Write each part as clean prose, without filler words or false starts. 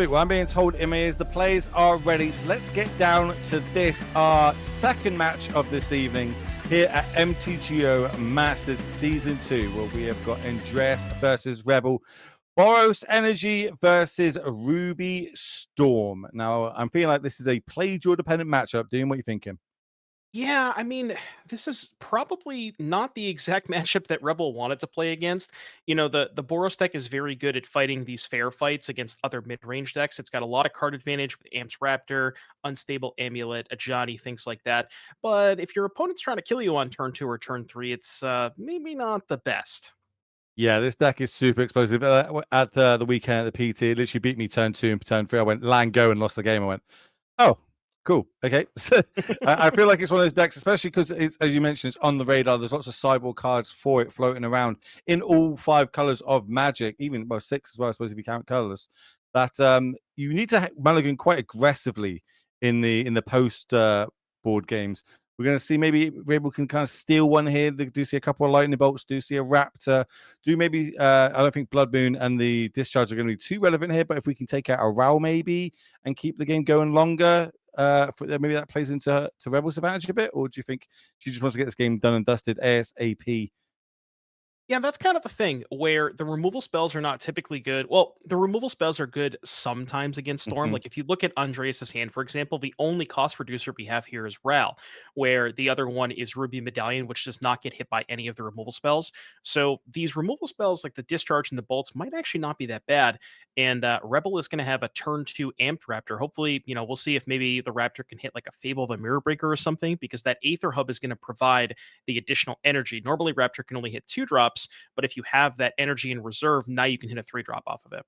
Well, I'm being told in my ears the players are ready. So let's get down to this, our second match of this evening here at MTGO Masters Season 2, where we have got Andreas versus Rebell, Boros Energy versus Ruby Storm. Now, I'm feeling like this is a play-draw dependent matchup. Dean, what are you thinking? Yeah, I mean, this is probably not the exact matchup that Rebel wanted to play against. The Boros deck is very good at fighting these fair fights against other mid-range decks. It's got a lot of card advantage with Amped Raptor, Unstable Amulet, Ajani, things like that. But if your opponent's trying to kill you on turn 2 or turn 3, it's maybe not the best. Yeah, this deck is super explosive. At the weekend at the PT, it literally beat me turn 2 and turn 3. I went land go and lost the game. I went, oh, cool. Okay. So I feel like it's one of those decks, especially because it's, as you mentioned, it's on the radar. There's lots of sideboard cards for it floating around in all 5 colors of Magic, even 6 as well, I suppose, if you count colors. That you need to mulligan quite aggressively in the post board games. We're going to see maybe Rebel can kind of steal one here. They do see a couple of lightning bolts, do see a raptor, do maybe, I don't think Blood Moon and the discharge are going to be too relevant here, but if we can take out a Ral maybe and keep the game going longer, maybe that plays into Rebel's advantage a bit, or do you think she just wants to get this game done and dusted ASAP? Yeah, that's kind of the thing where the removal spells are not typically good. Well, the removal spells are good sometimes against Storm. Hmm. Like if you look at Andreas's hand, for example, the only cost reducer we have here is Ral, where the other one is Ruby Medallion, which does not get hit by any of the removal spells. So these removal spells, like the discharge and the bolts, might actually not be that bad. And Rebel is going to have a turn 2 amped Raptor. Hopefully, we'll see if maybe the Raptor can hit like a Fable of the Mirror Breaker or something, because that Aether Hub is going to provide the additional energy. Normally, Raptor can only hit 2 drops, but if you have that energy in reserve, now you can hit a 3-drop off of it.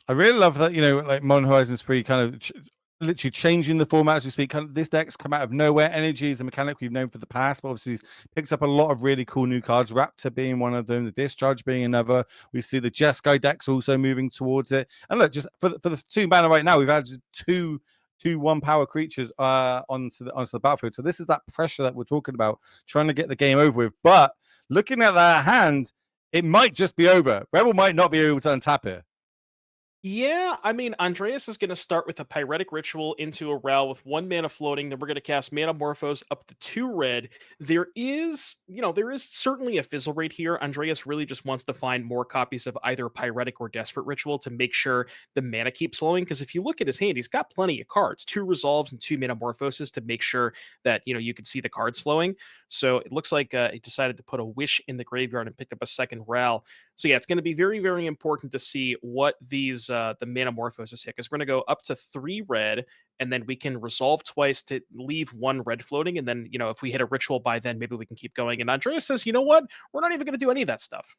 I really love that, like Modern Horizons 3 kind of literally changing the format as we speak. Kind of, this deck's come out of nowhere. Energy is a mechanic we've known for the past, but obviously picks up a lot of really cool new cards. Raptor being one of them, the Discharge being another. We see the Jeskai decks also moving towards it. And look, just for the 2 mana right now, we've had two 1-power creatures onto the battlefield. So this is that pressure that we're talking about, trying to get the game over with. But looking at that hand, it might just be over. Rebel might not be able to untap it. Yeah, I mean, Andreas is going to start with a Pyretic Ritual into a Ral with 1 mana floating. Then we're going to cast Manamorphose up to 2 red. There is certainly a fizzle rate here. Andreas really just wants to find more copies of either Pyretic or Desperate Ritual to make sure the mana keeps flowing. Because if you look at his hand, he's got plenty of cards, 2 Resolves and 2 Manamorphoses to make sure that, you can see the cards flowing. So it looks like he decided to put a Wish in the graveyard and picked up a second Ral. So yeah, it's going to be very, very important to see what these the Manamorphoses hit, because we're going to go up to 3 red, and then we can resolve twice to leave 1 red floating, and then if we hit a ritual by then, maybe we can keep going. And Andreas says, you know what, we're not even going to do any of that stuff.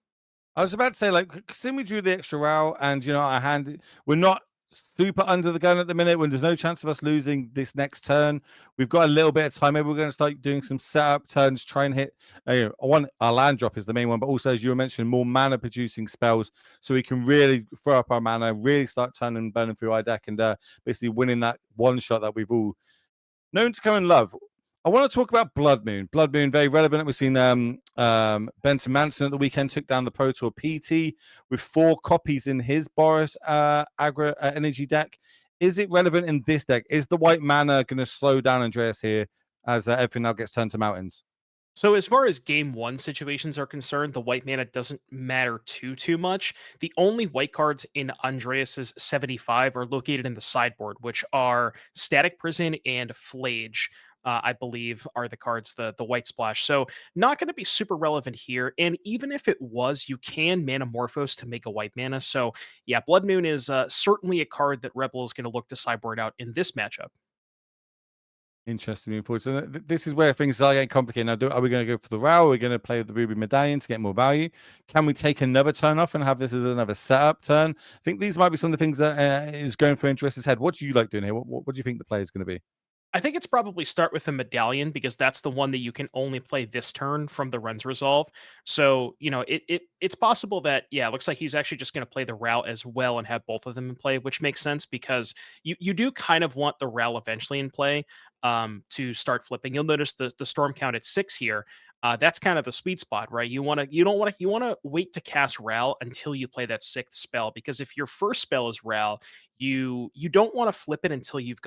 I was about to say, like, considering we drew the extra row and, our hand, we're not super under the gun at the minute when there's no chance of us losing this next turn. We've got a little bit of time. Maybe we're going to start doing some setup turns, try and hit, our land drop is the main one, but also, as you were mentioning, more mana producing spells so we can really throw up our mana, really start turning and burning through our deck and basically winning that one shot that we've all known to come and love. I want to talk about Blood Moon. Blood Moon, very relevant. We've seen Benson Manson at the weekend took down the Pro Tour PT with 4 copies in his Boros Aggro Energy deck. Is it relevant in this deck? Is the white mana going to slow down Andreas here as everything now gets turned to mountains? So as far as game 1 situations are concerned, the white mana doesn't matter too much. The only white cards in Andreas's 75 are located in the sideboard, which are Static Prison and Flage. I believe are the cards, the white splash. So not going to be super relevant here. And even if it was, you can Manamorphose to make a white mana. So yeah, Blood Moon is certainly a card that Rebel is going to look to sideboard out in this matchup. Interesting moving forward. So this is where things are getting complicated. Now, are we going to go for the Row? Are we going to play the Ruby Medallion to get more value? Can we take another turn off and have this as another setup turn? I think these might be some of the things that is going through Andreas' head. What do you like doing here? What do you think the play is going to be? I think it's probably start with the medallion, because that's the one that you can only play this turn from the Ren's Resolve. So, it's possible that, yeah, it looks like he's actually just going to play the Ral as well and have both of them in play, which makes sense because you do kind of want the Ral eventually in play to start flipping. You'll notice the storm count at 6 here. That's kind of the sweet spot, right? You want to wait to cast Ral until you play that sixth spell, because if your first spell is Ral, you don't want to flip it until you've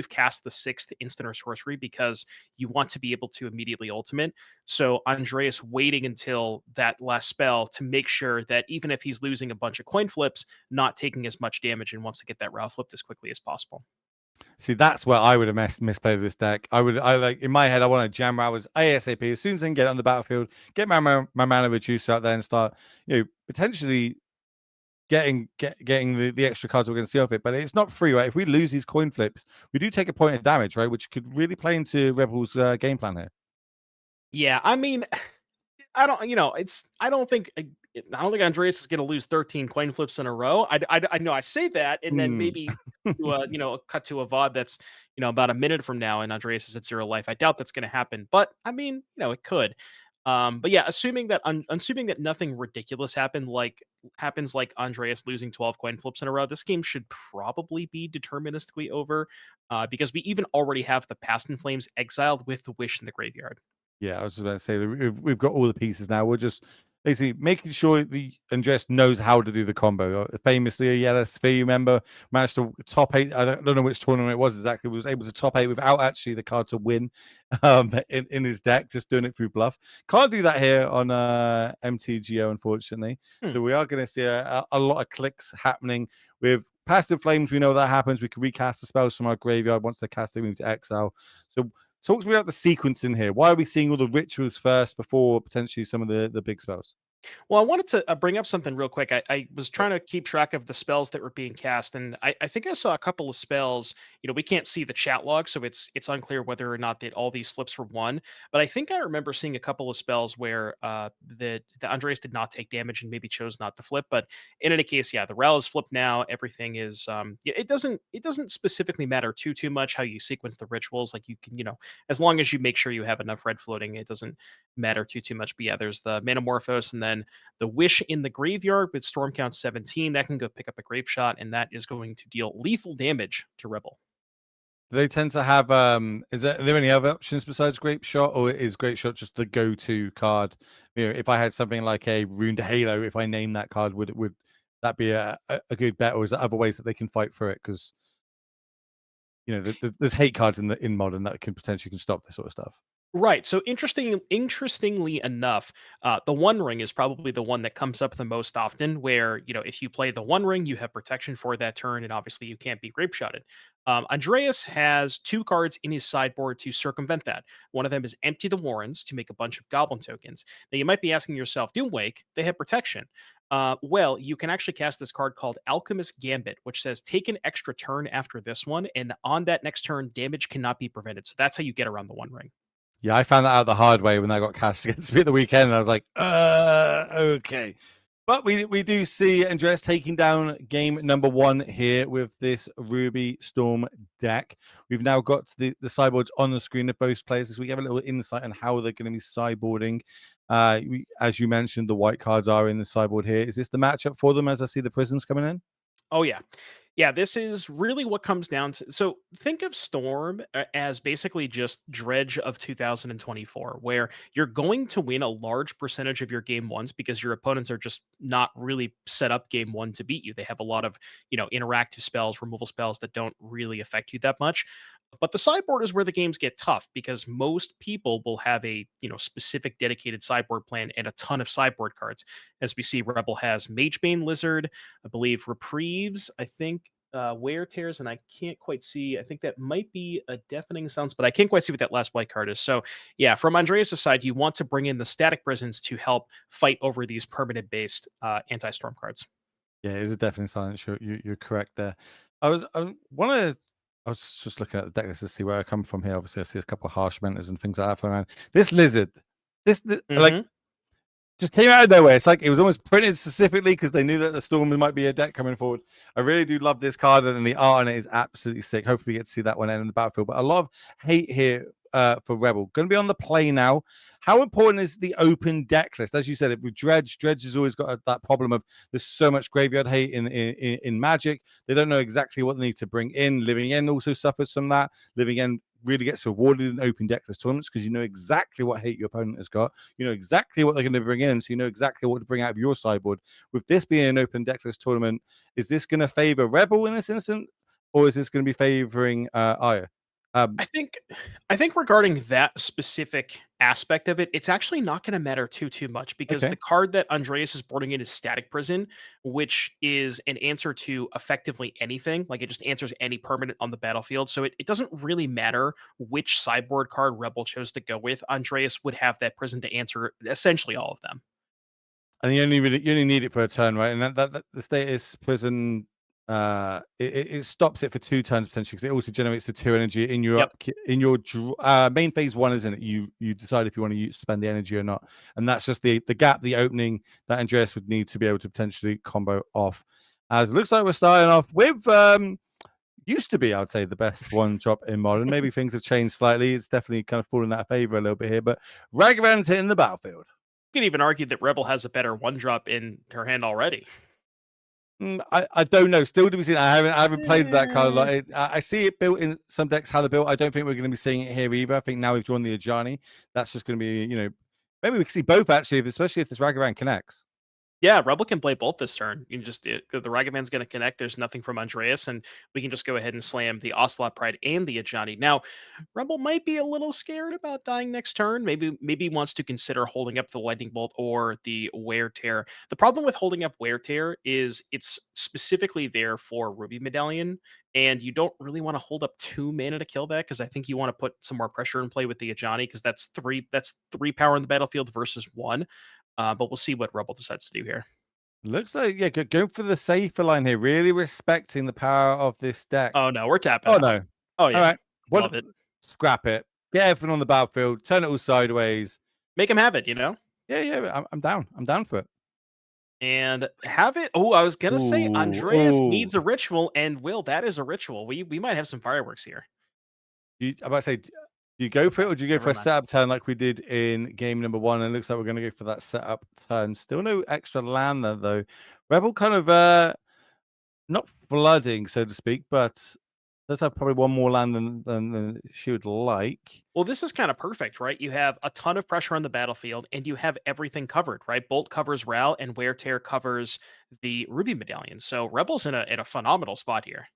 cast the sixth instant or sorcery, because you want to be able to immediately ultimate. So Andreas waiting until that last spell to make sure that even if he's losing a bunch of coin flips, not taking as much damage, and wants to get that Ral flipped as quickly as possible. See, that's where I would have misplayed with this deck. I like in my head, I want to jam Rowers ASAP as soon as I can get on the battlefield, get my mana reducer out there, and start, potentially getting the extra cards we're going to see off it. But it's not free, right? If we lose these coin flips, we do take a point of damage, right? Which could really play into Rebel's game plan here. Yeah, I mean, I don't, I don't think Andreas is going to lose 13 coin flips in a row. I know I say that, and then Hmm. maybe cut to a VOD that's about a minute from now, and Andreas is at 0 life. I doubt that's going to happen, but I mean, it could. But yeah, assuming that nothing ridiculous happens like Andreas losing 12 coin flips in a row, this game should probably be deterministically over, because we even already have the Past in Flames exiled with the Wish in the graveyard. Yeah, I was about to say we've got all the pieces now. We're just basically making sure the Andreas knows how to do the combo. Famously, a yellow sphere, you remember, managed to top 8. I don't know which tournament it was exactly. Was able to top 8 without actually the card to win in his deck, just doing it through bluff. Can't do that here on MTGO, unfortunately. Hmm. So we are going to see a lot of clicks happening with Passive Flames. We know that happens. We can recast the spells from our graveyard once they're cast. They move to exile. So talk to me about the sequence in here. Why are we seeing all the rituals first before potentially some of the big spells? Well, I wanted to bring up something real quick. I was trying to keep track of the spells that were being cast, and I think I saw a couple of spells. We can't see the chat log, so it's unclear whether or not that all these flips were won. But I think I remember seeing a couple of spells where the Andreas did not take damage and maybe chose not to flip. But in any case, yeah, the Rel is flipped now. Everything is it doesn't specifically matter too much how you sequence the rituals. Like you can as long as you make sure you have enough red floating, it doesn't matter too much. But yeah, there's the Manamorphose, and then the Wish in the graveyard with Storm Count 17. That can go pick up a Grape Shot, and that is going to deal lethal damage to Rebel. Do they tend to have are there any other options besides Grape Shot, or is Grape Shot just the go-to card? If I had something like a Ruined Halo, if I name that card, would that be a good bet, or is there other ways that they can fight for it? Because there's hate cards in modern that can stop this sort of stuff. Right. So interestingly enough, the One Ring is probably the one that comes up the most often. Where if you play the One Ring, you have protection for that turn, and obviously you can't be grape shotted. Andreas has two cards in his sideboard to circumvent that. One of them is Empty the Warrens to make a bunch of Goblin tokens. Now you might be asking yourself, Doomwake, they have protection. Well, you can actually cast this card called Alchemist Gambit, which says take an extra turn after this one, and on that next turn, damage cannot be prevented. So that's how you get around the One Ring. Yeah, I found that out the hard way when that got cast against me at the weekend, and I was like, okay. But we do see Andreas taking down game number 1 here with this Ruby Storm deck. We've now got the sideboards on the screen of both players as we have a little insight on how they're going to be sideboarding. As you mentioned, the white cards are in the sideboard here. Is this the matchup for them as I see the prisms coming in? Oh yeah. Yeah, this is really what comes down to. So think of Storm as basically just Dredge of 2024, where you're going to win a large percentage of your game ones because your opponents are just not really set up game one to beat you. They have a lot of, interactive spells, removal spells that don't really affect you that much. But the sideboard is where the games get tough because most people will have a specific dedicated sideboard plan and a ton of sideboard cards. As we see, Rebel has Magebane Lizard, I believe Reprieves, I think Wear Tears, and I can't quite see. I think that might be a Deafening Sounds, but I can't quite see what that last white card is. So, yeah, from Andreas' side, you want to bring in the Static Prisons to help fight over these permanent-based anti-storm cards. Yeah, it is a definite silence. You're correct there. I was just looking at the deck list to see where I come from here. Obviously, I see a couple of harsh mentors and things like that flying around. This lizard, like Mhm. just came out of nowhere. It's like it was almost printed specifically because they knew that the Storm might be a deck coming forward. I really do love this card, and the art on it is absolutely sick. Hopefully, we get to see that one end in the battlefield. But a lot of hate here for Rebel. Going to be on the play now. How important is the open deck list? As you said, with Dredge has always got that problem of there's so much graveyard hate in Magic. They don't know exactly what they need to bring in. Living End also suffers from that. Living End really gets rewarded in open deckless tournaments because you know exactly what hate your opponent has got. You know exactly what they're going to bring in, so you know exactly what to bring out of your sideboard. With this being an open deckless tournament, is this going to favor Rebel in this instant, or is this going to be favoring Arya? I think I think regarding that specific aspect of it, it's actually not going to matter too much because the Okay. card that Andreas is boarding in is Static Prison, which is an answer to effectively anything. Like it just answers any permanent on the battlefield. So it doesn't really matter which sideboard card Rebel chose to go with. Andreas would have that prison to answer essentially all of them. And you only need it for a turn, right? And that the status prison it stops it for 2 turns potentially because it also generates the 2 energy in your Yep. main phase 1, isn't it? You decide if you want to spend the energy or not, and that's just the gap, the opening that Andreas would need to be able to potentially combo off. As it looks like we're starting off with used to be, I would say, the best one drop in modern. Maybe things have changed slightly. It's definitely kind of fallen out of favor a little bit here, but Ragavan's hitting the battlefield. You could even argue that Rebel has a better one drop in her hand already. I don't know. Still to be seen. I haven't played that card a lot. Eh. I see it built in some decks how they're built. I don't think we're going to be seeing it here either. I think now we've drawn the Ajani. That's just going to be, maybe we can see both actually, especially if this Ragavan connects. Yeah, Rebel can play both this turn. You can just the Ragavan's going to connect. There's nothing from Andreas, and we can just go ahead and slam the Ocelot Pride and the Ajani. Now, Rebel might be a little scared about dying next turn. Maybe he wants to consider holding up the Lightning Bolt or the Wear Tear. The problem with holding up Wear Tear is it's specifically there for Ruby Medallion, and you don't really want to hold up 2 mana to kill that because I think you want to put some more pressure in play with the Ajani because that's three power in the battlefield versus 1. But we'll see what Rebel decides to do here. Looks like, yeah, go for the safer line here. Really respecting the power of this deck. Oh no, we're tapping Oh, out. no. Oh All yeah, right. love it. Scrap it. Get everything on the battlefield. Turn it all sideways. Make him have it, you know, Yeah. I'm down. I'm down for it. and have it. Oh, I was gonna say Ooh. Andreas needs a ritual, and Will, that is a ritual. We might have some fireworks here. I'm about to say, do you go for it, or do you go for Never a mind. setup turn like we did in game number 1? And it looks like we're going to go for that setup turn. Still no extra land there, though. Rebel kind of not flooding, so to speak, but does have probably one more land than she would like. Well, this is kind of perfect, right? You have a ton of pressure on the battlefield, and you have everything covered, right? Bolt covers Ral, and Wear Tear covers the Ruby Medallion. So Rebel's in a phenomenal spot here.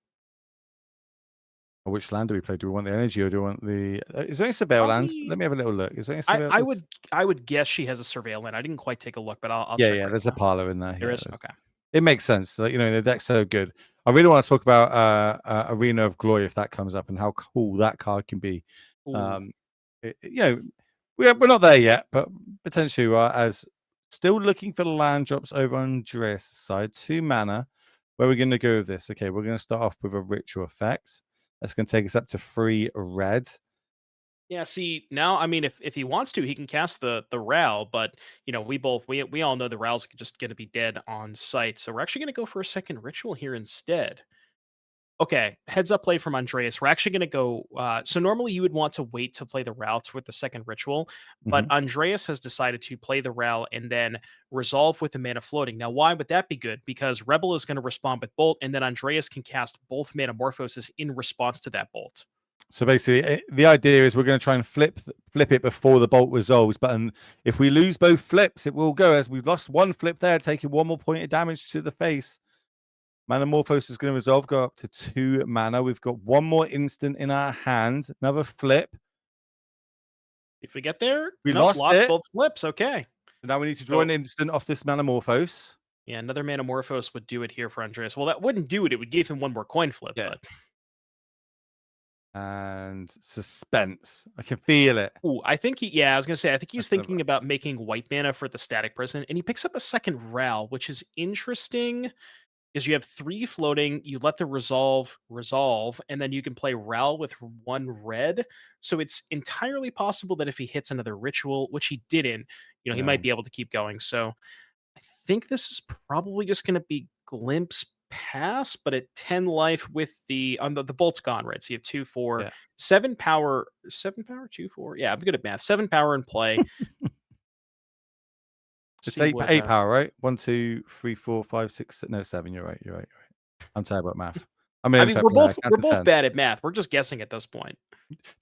Which land do we play? Do we want the energy, or do we want the? Is there any surveil lands? Probably Let me have a little look. Is there any I surveil? I would guess she has a surveillance. I didn't quite take a look, but I'll check Yeah. right There's a now. parlor in there. There Yeah, is? Okay. it makes sense. Like, the deck's so good. I really want to talk about Arena of Glory if that comes up and how cool that card can be. Ooh. Um, we're not there yet, but potentially we are, as still looking for the land drops over on Andreas' side. 2 mana. Where we're going to go with this? Okay, we're going to start off with a ritual effect. That's going to take us up to 3 red. Yeah, see, now I mean if he wants to, he can cast the Ral, but we all know the Ral's just gonna be dead on sight. So we're actually gonna go for a second ritual here instead. Okay, heads up play from Andreas. We're actually going to go. So normally you would want to wait to play the Ral with the second ritual, but Mhm. Andreas has decided to play the Ral and then resolve with the mana floating. Now, why would that be good? Because Rebel is going to respond with Bolt, and then Andreas can cast both Metamorphosis in response to that Bolt. So basically, the idea is we're going to try and flip it before the bolt resolves. But if we lose both flips, it will go, as we've lost 1 flip there, taking 1 more point of damage to the face. Metamorphosis is going to resolve, go up to 2 mana. We've got 1 more instant in our hand. Another flip. If we get there, We nope, lost lost it. both flips. Okay. So now we need to draw an instant off this Metamorphose. Yeah, another Metamorphose would do it here for Andreas. Well, that wouldn't do it. It would give him 1 more coin flip. Yeah. But And suspense. I can feel it. ooh, I think I was gonna say, I think he's That's clever. thinking about making white mana for the Static Prison, and he picks up a second Ral, which is interesting. Is you have 3 floating, you let the resolve, and then you can play Ral with 1 red. So it's entirely possible that if he hits another ritual, which he didn't, he Yeah. might be able to keep going. So I think this is probably just gonna be Glimpse Pass, but at 10 life with the bolt's gone, right? So you have 2, 4, Yeah. 7 power, 7 power, 2, 4. Yeah, I'm good at math. 7 power in play. It's See what eight power, right? 1, 2, 3, 4, 5, 6. No, 7. You're right. You're right. I'm terrible at math. I'm an I mean, infant player. I count we're to both 10. bad at math. We're just guessing at this point.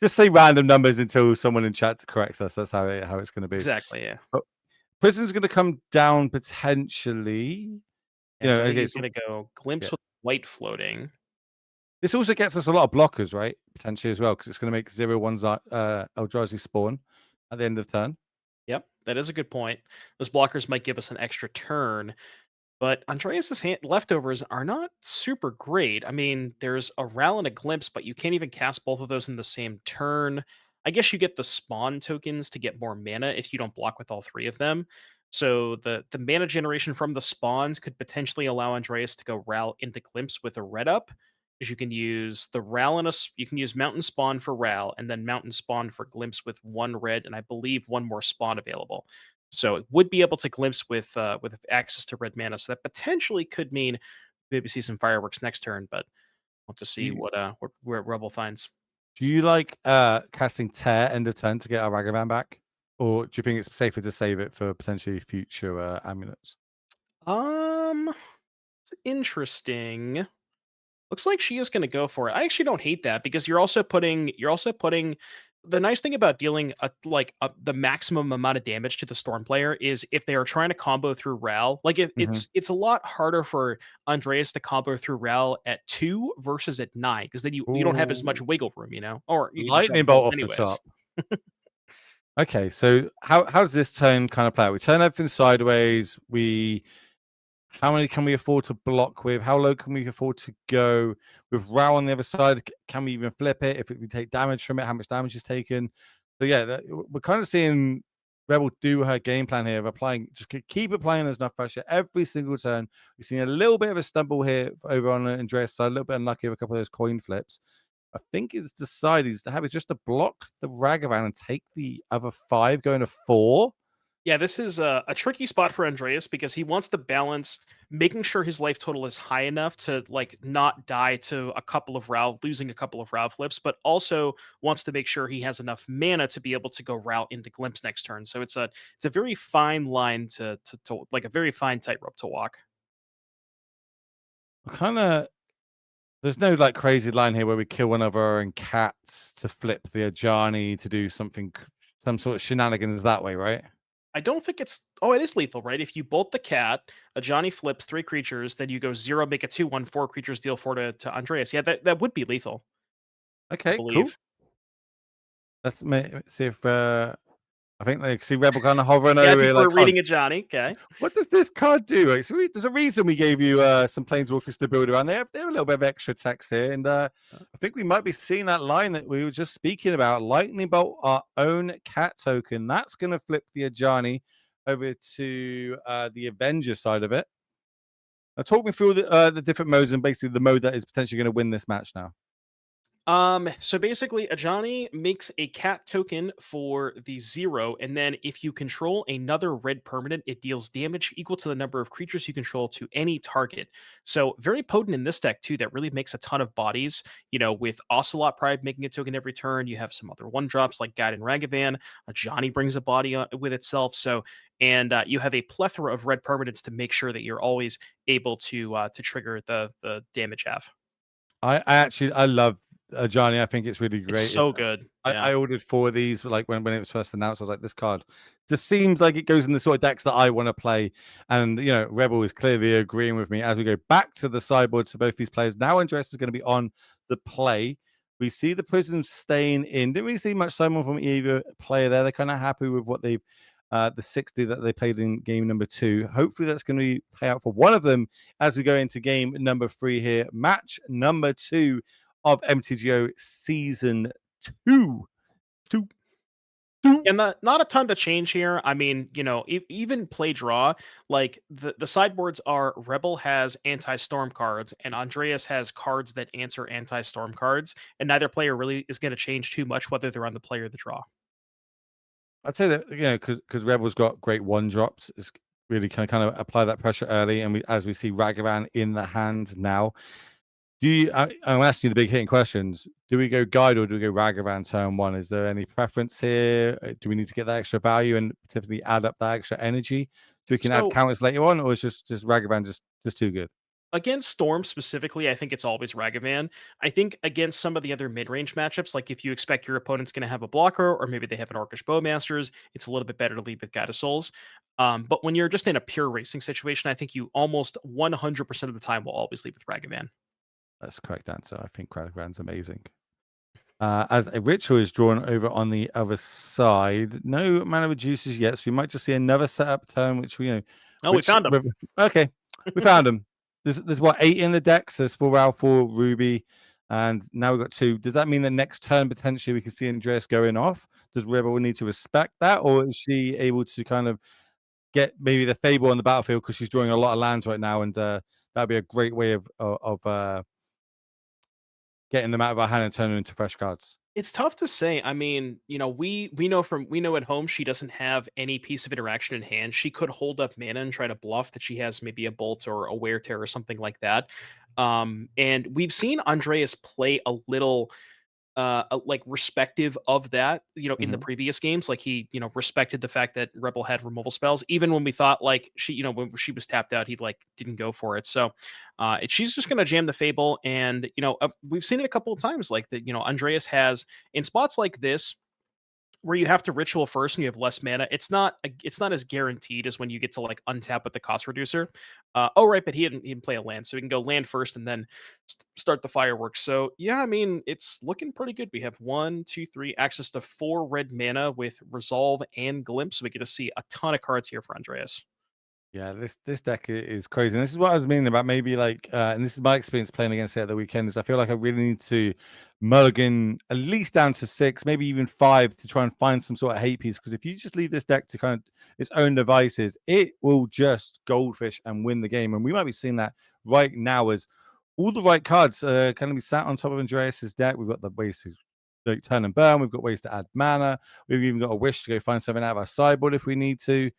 Just say random numbers until someone in chat corrects us. That's how it's going to be. Exactly, yeah. But Prison's going to come down potentially. Yeah, so I think Okay, he's so gonna go Glimpse yeah. with white floating. This also gets us a lot of blockers, right? Potentially as well, because it's going to make 0/1s Eldrazi spawn at the end of turn. Yep, that is a good point. Those blockers might give us an extra turn, but Andreas's leftovers are not super great. I mean, there's a Ral and a Glimpse, but you can't even cast both of those in the same turn. I guess you get the spawn tokens to get more mana if you don't block with all three of them. So the mana generation from the spawns could potentially allow Andreas to go Ral into Glimpse with a red up. Because you can use the Ral and you can use Mountain Spawn for Ral, and then Mountain Spawn for Glimpse with one red, and I believe one more spawn available. So it would be able to glimpse with access to red mana. So that potentially could mean maybe see some fireworks next turn, but we'll have to see what where Rebel finds. Do you like casting Tear end of turn to get our Ragavan back? Or do you think it's safer to save it for potentially future amulets? It's interesting. Looks like she is going to go for it. I actually don't hate that because you're also putting the nice thing about dealing the maximum amount of damage to the storm player is if they are trying to combo through Ral. Like it's a lot harder for Andreas to combo through Ral at 2 versus at 9 because then you don't have as much Ooh. wiggle room, or you can just grab Lightning both bolt off the anyways. top. Okay, so how does this turn kind of play out? We turn everything sideways. How many can we afford to block with? How low can we afford to go with Row on the other side? Can we even flip it if we take damage from it? How much damage is taken? So yeah, we're kind of seeing Rebel do her game plan here of applying, just keep applying enough pressure every single turn. We've seen a little bit of a stumble here over on Andreas' side, a little bit unlucky with a couple of those coin flips. I think it's decided to have it just to block the Ragavan and take the other 5 going to 4. Yeah, this is a tricky spot for Andreas because he wants to balance making sure his life total is high enough to not die to losing a couple of Rao flips, but also wants to make sure he has enough mana to be able to go Rao into Glimpse next turn. So it's a very fine line to like a very fine tightrope to walk. Kind of There's no like crazy line here where we kill one of our own cats to flip the Ajani to do something, some sort of shenanigans that way, right? I don't think it's. Oh, it is lethal, right? If you bolt the cat, a Johnny flips 3 creatures, then you go 0, make a 2/1, 4 creatures, deal 4 to Andreas. Yeah, that would be lethal, I Okay, cool. believe. Let's see if I think like see Rebel kind of hovering Yeah, I over think here, like, we're reading a Johnny. Okay. what does this card do? Right, so there's a reason we gave you some planeswalkers to build around. They have a little bit of extra text here, and I think we might be seeing that line that we were just speaking about. Lightning bolt our own cat token. That's going to flip the Ajani over to the Avenger side of it. Now, talk me through the different modes and basically the mode that is potentially going to win this match now. So basically, Ajani makes a cat token for the 0, and then if you control another red permanent, it deals damage equal to the number of creatures you control to any target. So very potent in this deck too. That really makes a ton of bodies. With Ocelot Pride making a token every turn, you have some other 1-drops like Guide and Ragavan. Ajani brings a body with itself. So and you have a plethora of red permanents to make sure that you're always able to trigger the damage half. I love Johnny. I think it's really It's great. so good. Yeah. I ordered 4 of these like when it was first announced. I was like, this card just seems like it goes in the sort of decks that I want to play. And Rebel is clearly agreeing with me as we go back to the sideboard to both these players. Now Andreas is going to be on the play. We see the Prism staying in. Didn't really see much Simon from either player there. They're kind of happy with what they've the 60 that they played in game number 2. Hopefully that's going to play out for one of them as we go into game number 3 here. Match number 2 of MTGO season 2. And not a ton to change here. I mean, even play draw, like the sideboards are Rebel has anti-storm cards and Andreas has cards that answer anti-storm cards, and neither player really is going to change too much whether they're on the play or the draw. I'd say that because Rebel's got great 1-drops, it's really kind of apply that pressure early, and as we see Ragavan in the hand now. I'm asking you the big hitting questions. Do we go Guide or do we go Ragavan turn 1? Is there any preference here? Do we need to get that extra value and typically add up that extra energy so we can add So counters later on, or is just Ragavan just too good? Against Storm specifically, I think it's always Ragavan. I think against some of the other mid-range matchups, like if you expect your opponent's going to have a blocker, or maybe they have an Orcish Bowmasters, it's a little bit better to lead with Guide of Souls. But when you're just in a pure racing situation, I think you almost 100% of the time will always lead with Ragavan. That's the correct answer. I think Crowd's amazing. As a ritual is drawn over on the other side, no mana reduces yet, so we might just see another setup turn, which we Oh, we found him. Okay, we found him. There's what, 8 in the deck. So there's 4 Ral, 4 Ruby, and now we've got 2. Does that mean that next turn potentially we can see Andreas going off? Does Rebel need to respect that, or is she able to kind of get maybe the Fable on the battlefield because she's drawing a lot of lands right now, and that'd be a great way of getting them out of our hand and turning them into fresh cards. It's tough to say. I mean, we know at home she doesn't have any piece of interaction in hand. She could hold up mana and try to bluff that she has maybe a bolt or a wear tear or something like that. And we've seen Andreas play a little like respective of that, in the Mhm. previous games. Like he, respected the fact that Rebel had removal spells, even when we thought like she, when she was tapped out, he like didn't go for it. So she's just going to jam the Fable, and we've seen it a couple of times, like that. Andreas has in spots like this where you have to ritual first and you have less mana. It's not as guaranteed as when you get to like untap with the cost reducer. Oh right, but he didn't play a land, so we can go land first and then start the fireworks. So yeah, I mean it's looking pretty good. We have 1, 2, 3 access to 4 red mana with resolve and glimpse. So we get to see a ton of cards here for Andreas. Yeah, this deck is crazy. And this is what I was meaning about maybe like, and this is my experience playing against it at the weekend. Is I feel like I really need to mulligan at least down to 6, maybe even 5 to try and find some sort of hate piece. Because if you just leave this deck to kind of its own devices, it will just goldfish and win the game. And we might be seeing that right now as all the right cards can be sat on top of Andreas's deck. We've got the ways to like turn and burn. We've got ways to add mana. We've even got a wish to go find something out of our sideboard if we need to.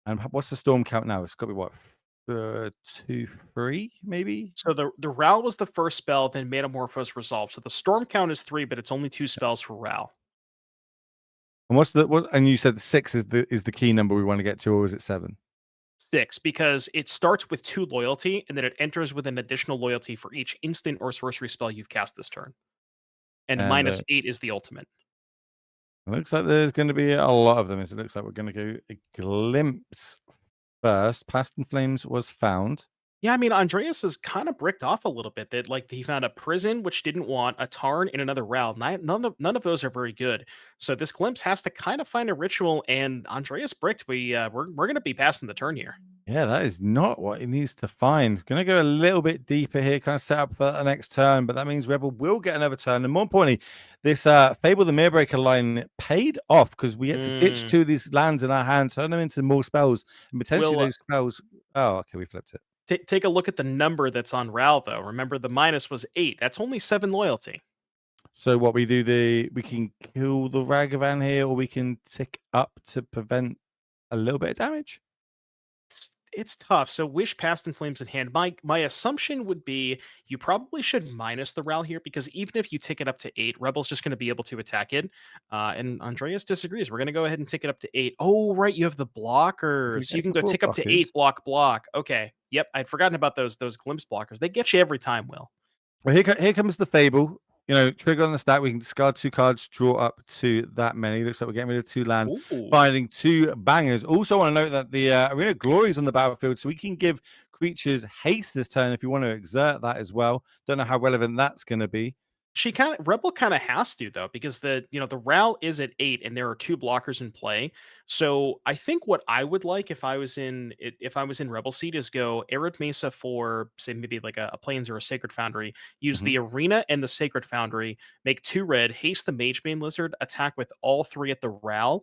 And what's the storm count now? It's got to be what, 2, 3, maybe? So the Ral was the first spell, then Metamorphose Resolve. So the storm count is 3, but it's only 2 spells for Ral. And what's the what? And you said 6 is the key number we want to get to, or is it 7? 6, because it starts with 2 loyalty, and then it enters with an additional loyalty for each instant or sorcery spell you've cast this turn. And And -8 is the ultimate. it looks like there's going to be a lot of them. It looks like we're going to go a glimpse first. Past in Flames was found. Yeah, I mean, Andreas is kind of bricked off a little bit. That like he found a prison which didn't want a Tarn in another round. None of those are very good. So this glimpse has to kind of find a ritual, and Andreas bricked. We're gonna be passing the turn here. Yeah, that is not what he needs to find. Going to go a little bit deeper here, kind of set up for the next turn, but that means Rebel will get another turn. And more importantly, this Fable the Mirrorbreaker line paid off because we get to ditch Mm, 2 of these lands in our hand, turn them into more spells, and potentially we'll those spells. Oh, okay, we flipped it. take a look at the number that's on Ral though. Remember the minus was 8. That's only 7 loyalty. So what we do, we can kill the Ragavan here, or we can tick up to prevent a little bit of damage. It's tough. So wish past in flames in hand. My assumption would be you probably should minus the Ral here, because even if you tick it up to 8, Rebel's just going to be able to attack it. And Andreas disagrees. We're going to go ahead and tick it up to 8. Oh, right, you have the blockers, We so you get can the go 4 tick up to blockers. 8 block. Okay, yep, I'd forgotten about those glimpse blockers. They get you every time. Will. Well, here comes the Fable. Trigger on the stack. We can discard 2 cards, draw up to that many. Looks like we're getting rid of 2 land, Ooh. finding 2 bangers. Also, want to note that the Arena Glory is on the battlefield, so we can give creatures haste this turn if you want to exert that as well. Don't know how relevant that's going to be. She kind of Rebel kind of has to though, because the Ral is at 8 and there are 2 blockers in play. So I think what I would like if I was in Rebel seat is go Arid Mesa for say maybe like a Plains or a Sacred Foundry. Use Mhm. the Arena and the Sacred Foundry. Make 2 red. Haste the Magebane Lizard. Attack with all 3 at the Ral.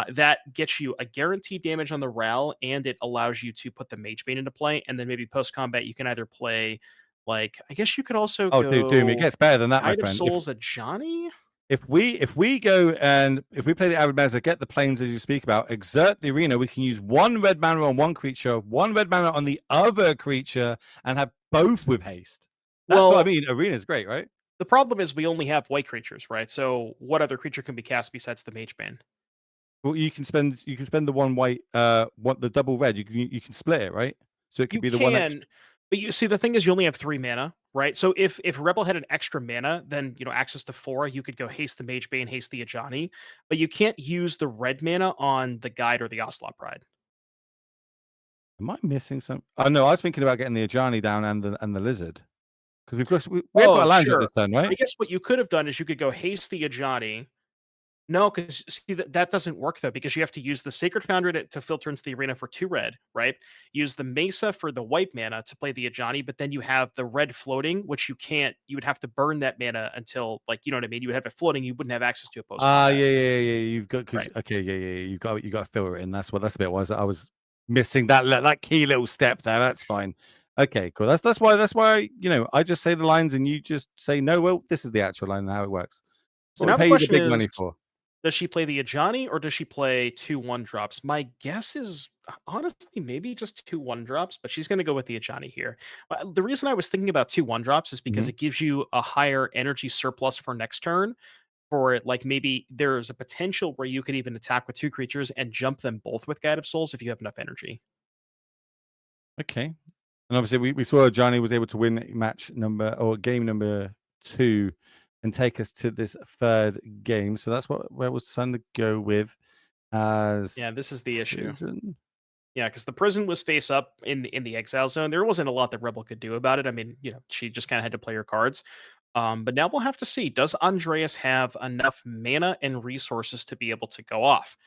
That gets you a guaranteed damage on the Ral, and it allows you to put the Magebane into play. And then maybe post combat you can either play like I guess you could also Oh, dude, it go gets better than that, my Guide of friend. If Souls a Johnny? if we go and if we play the Arid Mesa, get the planes as you speak about, exert the Arena, we can use 1 red mana on one creature, 1 red mana on the other creature, and have both with haste. That's what I Well, mean. Arena is great, right? the problem is we only have white creatures, right? So what other creature can be cast besides the Mage Bane? Well, you can spend the 1 white, what the double red. You can split it, right? So it could You be the one extra. can, but you see the thing is you only have 3 mana, right? So if Rebel had an extra mana, then access to 4, you could go haste the Mage Bane, haste the Ajani, but you can't use the red mana on the Guide or the Ocelot Pride. Am I missing some? Oh no, I was thinking about getting the Ajani down and the lizard because we have got Oh, a land drop sure. this turn, I right? guess what you could have done is you could go haste the Ajani. No, because see that doesn't work though, because you have to use the Sacred Foundry to filter into the arena for 2 red, right? Use the Mesa for the white mana to play the Ajani, but then you have the red floating, which you would have to burn that mana until, like, you know what I mean? You would have it floating, you wouldn't have access to it post Ah, combat. yeah. You've got Right. okay, yeah. You got to filter it in. That's the bit was. I was missing that key little step there. That's fine. Okay, cool. That's why I just say the lines and you just say no. Well, this is the actual line and how it works. So What we now the pay you the question big is, money for. does she play the Ajani or does she play 2 1-drops? My guess is honestly maybe just 2 1-drops, but she's going to go with the Ajani here. The reason I was thinking about 2 1-drops is because Mhm. it gives you a higher energy surplus for next turn. For it, like maybe there's a potential where you could even attack with 2 creatures and jump them both with Guide of Souls if you have enough energy. Okay. And obviously, we saw Johnny was able to win game number 2 and take us to this third game. So that's where was Sun to go with as Yeah, this is the issue. prison. Yeah, because the prison was face up in the exile zone. There wasn't a lot that Rebel could do about it. I mean, she just kind of had to play her cards. But now we'll have to see. Does Andreas have enough mana and resources to be able to go off?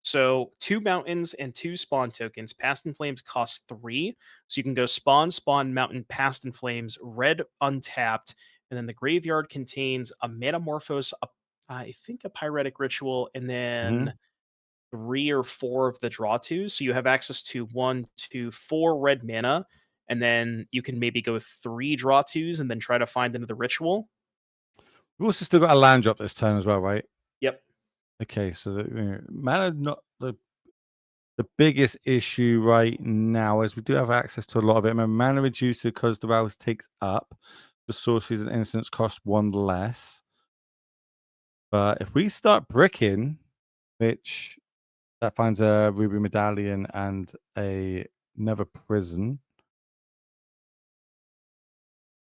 So 2 mountains and 2 spawn tokens. Past in Flames cost 3. So you can go spawn, mountain, Past in Flames, red untapped. And then the graveyard contains a Metamorphose, I think a Pyretic Ritual, and Mhm. then 3 or 4 of the draw twos. So you have access to 1, 2, 4 red mana, and then you can maybe go 3 draw twos and then try to find another ritual. We've also still got a land drop this turn as well, right? Yep. Okay, so mana not the biggest issue right now, as we do have access to a lot of it. Remember, mana reducer because the rouse takes up. The sorceries and instants cost 1 less. But if we start bricking, which that finds a ruby medallion and another prison.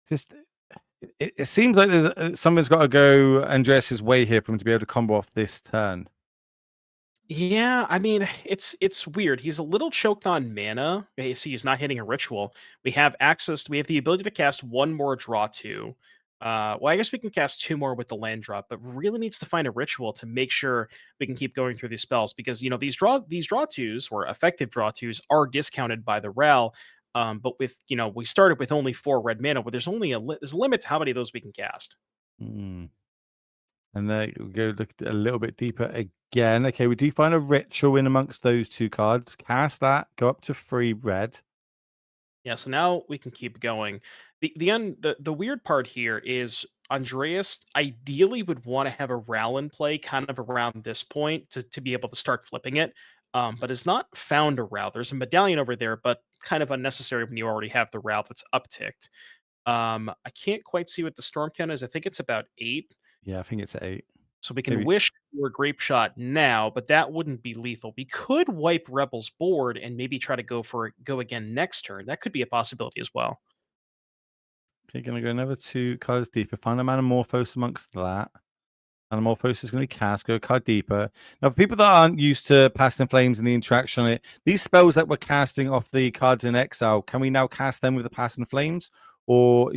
Just it seems like there's something's got to go Andreas's way here for him to be able to combo off this turn. Yeah, I mean, it's weird. He's a little choked on mana. You see, he's not hitting a ritual. We have the ability to cast 1 more draw 2. Well, I guess we can cast 2 more with the land drop, but really needs to find a ritual to make sure we can keep going through these spells because these draw twos or effective draw twos are discounted by the RAL. But with we started with only 4 red mana, but there's a limit to how many of those we can cast. Hmm. And then we go look a little bit deeper again. Okay, we do find a ritual in amongst those 2 cards. Cast that, go up to 3 red. Yeah, so now we can keep going. The weird part here is Andreas ideally would want to have a Ral in play kind of around this point to be able to start flipping it. But has not found a Ral. There's a medallion over there, but kind of unnecessary when you already have the Ral that's upticked. I can't quite see what the storm count is. I think it's about 8. Yeah, I think it's at 8. So we can Maybe. wish for a grape shot now, but that wouldn't be lethal. We could wipe Rebel's board and maybe try to go again next turn. That could be a possibility as well. Okay, gonna go another 2 cards deeper. Find a Manamorphose amongst that. Manamorphose is going to be cast. Go a card deeper. Now, for people that aren't used to Past in Flames and the interaction on it, these spells that we're casting off the cards in exile, can we now cast them with the Past in Flames? Or,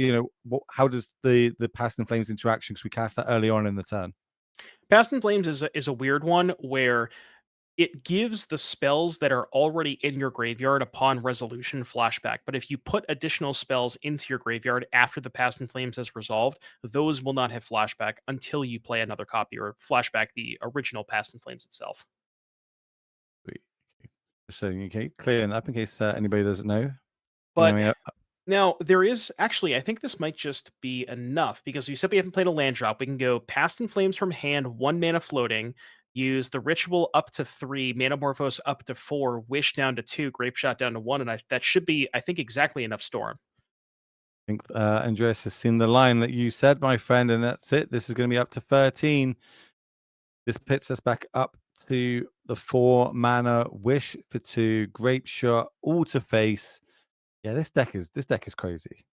how does the Past in Flames interaction? Because we cast that early on in the turn. Past in Flames is a weird one where it gives the spells that are already in your graveyard upon resolution flashback. But if you put additional spells into your graveyard after the Past in Flames has resolved, those will not have flashback until you play another copy or flashback the original Past in Flames itself. Sweet. So, okay, clearing that up in case anybody doesn't know. And then But we have, now, there is actually, I think this might just be enough because you said we haven't played a land drop. We can go Past in Flames from hand, 1 mana floating, use the ritual up to 3, Metamorphose up to 4, Wish down to 2, Grape Shot down to 1, and that should be, I think, exactly enough Storm. I think Andreas has seen the line that you said, my friend, and that's it. This is going to be up to 13. This pits us back up to the 4 mana Wish for 2, Grape Shot, all to face. Yeah, this deck is crazy.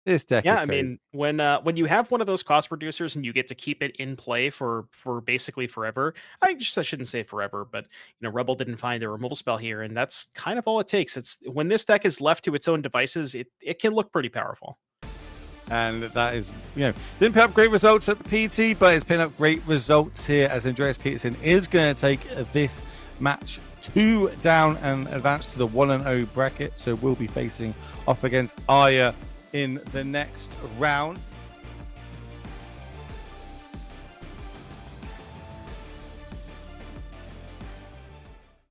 This deck Yeah, is I crazy. mean, when you have one of those cost reducers and you get to keep it in play for basically forever, I shouldn't say forever, but Rebel didn't find a removal spell here, and that's kind of all it takes. It's when this deck is left to its own devices, it can look pretty powerful. And that is, didn't put up great results at the PT, but it's putting up great results here as Andreas Peterson is going to take this match 2 down and advance to the 1-0 bracket. So we'll be facing off against Arya in the next round.